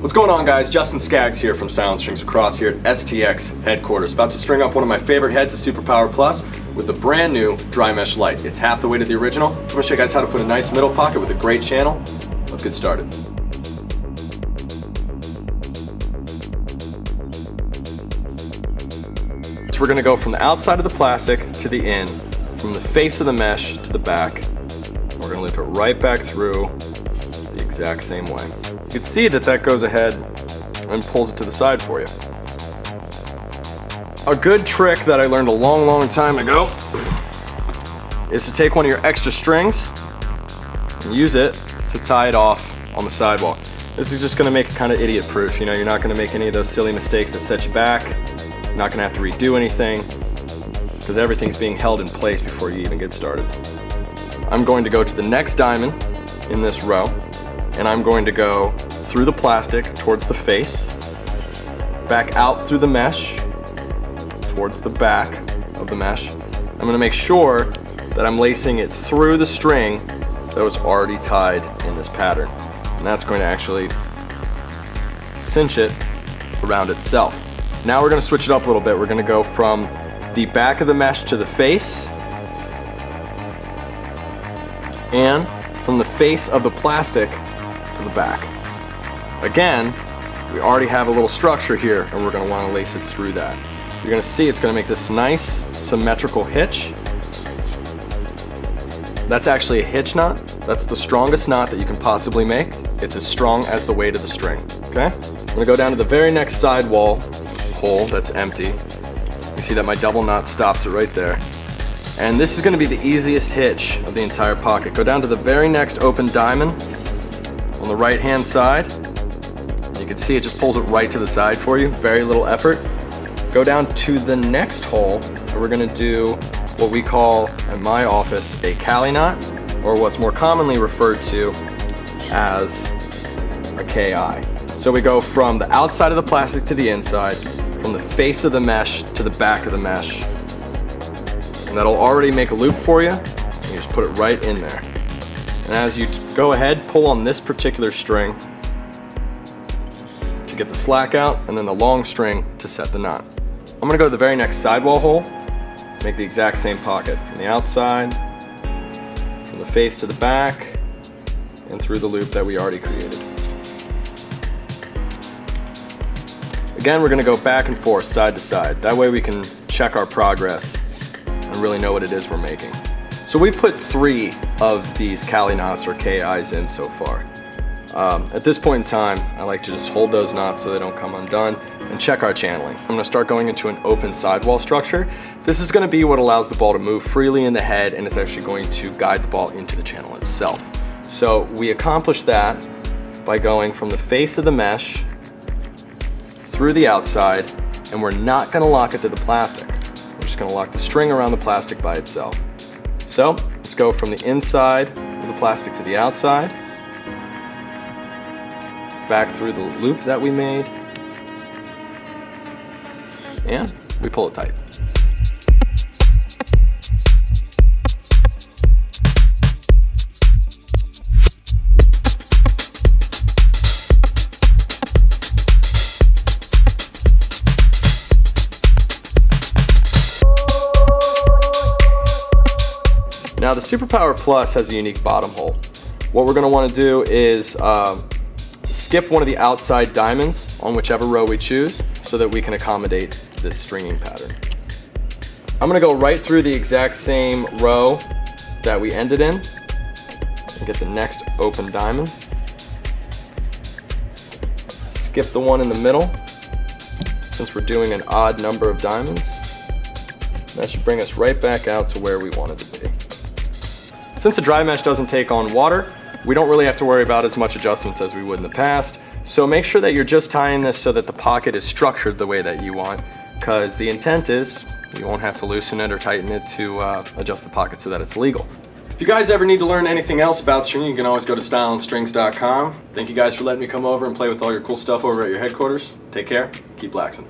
What's going on, guys? Justin Skaggs here from Style & Strings Lacrosse here at STX headquarters. About to string up one of my favorite heads, a Superpower Plus, with the brand new dry mesh Lite. It's half the weight of the original. I'm going to show you guys how to put a nice middle pocket with a great channel. Let's get started. So we're going to go from the outside of the plastic to the in, from the face of the mesh to the back. We're going to loop it right back through the exact same way. You can see that goes ahead and pulls it to the side for you. A good trick that I learned a long time ago is to take one of your extra strings and use it to tie it off on the sidewall. This is just going to make it kind of idiot proof. You know, you're not going to make any of those silly mistakes that set you back. You're not going to have to redo anything because everything's being held in place before you even get started. I'm going to go to the next diamond in this row, and I'm going to go through the plastic towards the face, back out through the mesh towards the back of the mesh. I'm going to make sure that I'm lacing it through the string that was already tied in this pattern, and that's going to actually cinch it around itself. Now we're going to switch it up a little bit. We're going to go from the back of the mesh to the face, and from the face of the plastic to the back. Again, we already have a little structure here, and we're going to want to lace it through that. You're going to see it's going to make this nice symmetrical hitch. That's actually a hitch knot. That's the strongest knot that you can possibly make. It's as strong as the weight of the string. Okay? I'm going to go down to the very next sidewall hole that's empty. You see that my double knot stops it right there. And this is going to be the easiest hitch of the entire pocket. Go down to the very next open diamond on the right hand side. You can see it just pulls it right to the side for you. Very little effort. Go down to the next hole, and we're going to do what we call in my office a Cali knot, or what's more commonly referred to as a KI. So we go from the outside of the plastic to the inside, from the face of the mesh to the back of the mesh. And that'll already make a loop for you, and you just put it right in there. And as you go ahead, pull on this particular string to get the slack out, and then the long string to set the knot. I'm going to go to the very next sidewall hole, make the exact same pocket from the outside, from the face to the back, and through the loop that we already created. Again, we're going to go back and forth, side to side. That way we can check our progress and really know what it is we're making. So we put 3 of these Cali knots or KIs in so far. At this point in time, I like to just hold those knots so they don't come undone and check our channeling. I'm going to start going into an open sidewall structure. This is going to be what allows the ball to move freely in the head, and it's actually going to guide the ball into the channel itself. So we accomplish that by going from the face of the mesh through the outside, and we're not going to lock it to the plastic. We're just going to lock the string around the plastic by itself. So let's go from the inside of the plastic to the outside, back through the loop that we made, and we pull it tight. Now the Superpower Plus has a unique bottom hole. What we're going to want to do is skip one of the outside diamonds on whichever row we choose so that we can accommodate this stringing pattern. I'm going to go right through the exact same row that we ended in and get the next open diamond. Skip the one in the middle since we're doing an odd number of diamonds. That should bring us right back out to where we wanted to be. Since the dry mesh doesn't take on water, we don't really have to worry about as much adjustments as we would in the past. So make sure that you're just tying this so that the pocket is structured the way that you want, because the intent is you won't have to loosen it or tighten it to adjust the pocket so that it's legal. If you guys ever need to learn anything else about stringing, you can always go to styleandstrings.com. Thank you guys for letting me come over and play with all your cool stuff over at your headquarters. Take care, keep laxing.